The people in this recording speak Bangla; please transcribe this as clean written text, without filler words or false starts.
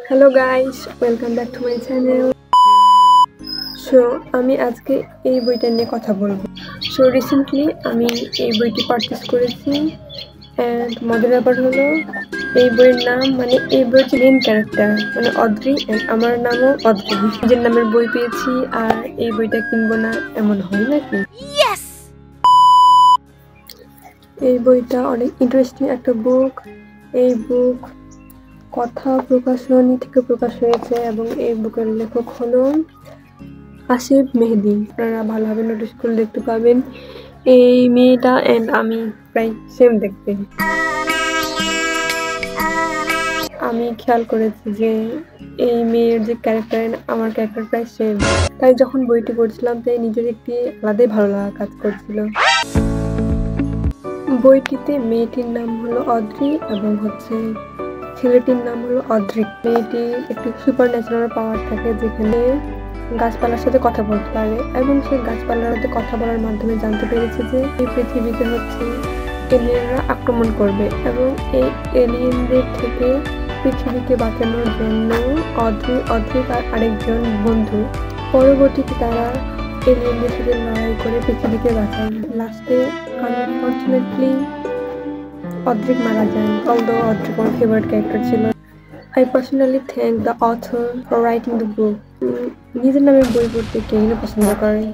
Hello guys, welcome back to my channel. So আমি আজকে এই বইটা নিয়ে কথা বলবো। So recently আমি এই বইটি পারচেজ করেছি and মজার ব্যাপার হলো এই বইয়ের নাম মানে এই বইয়ের যে মেইন ক্যারেক্টার মানে অদ্রি and আমার নামও অদ্রি। নিজের নামের বই পেয়েছি আর এই বইটা কিনবো না এমন হয় নাকি? Yes! এই বইটা অনেক ইন্টারেস্টিং একটা বুক। এই বুক কথা প্রকাশনী থেকে প্রকাশ হয়েছে এবং এই বুকের লেখক হলো আসিফ মেহেদি। আপনারা ভালোভাবে নোটিস করে দেখতে পাবেন এই মেয়েটা এন্ড আমি প্রায় সেম দেখতে। আমি খেয়াল করেছি যে এই মেয়ের যে ক্যারেক্টার আমার ক্যারেক্টার প্রায় সেম, তাই যখন বইটি পড়ছিলাম তাই নিজের একটি আলাদাই ভালো লাগা কাজ করছিল। বইটিতে মেয়েটির নাম হলো অদ্রি এবং ছেলেটির নাম হলো অদ্রিক। মেয়েটি একটি সুপার ন্যাচারাল পাওয়ার থাকে যেখানে গাছপালার সাথে কথা বলতে পারে এবং সেই গাছপালার সাথে কথা বলার মাধ্যমে জানতে পেরেছে যে এই পৃথিবীতে এলিয়েনরা আক্রমণ করবে এবং এই এলিয়েনদের থেকে পৃথিবীকে বাঁচানোর জন্য অদ্রিক আর আরেকজন বন্ধু পরবর্তীতে তারা এলিয়েনদের সাথে লড়াই করে পৃথিবীকে বাঁচান। লাস্টে আনফরচুনেটলি অদ্রিক মারা যান, although অদ্রিক আমার ফেভারিট ক্যারেক্টার ছিল। I personally thank the author for writing the book. নিজের নামে বই পড়তে কে না পছন্দ করে।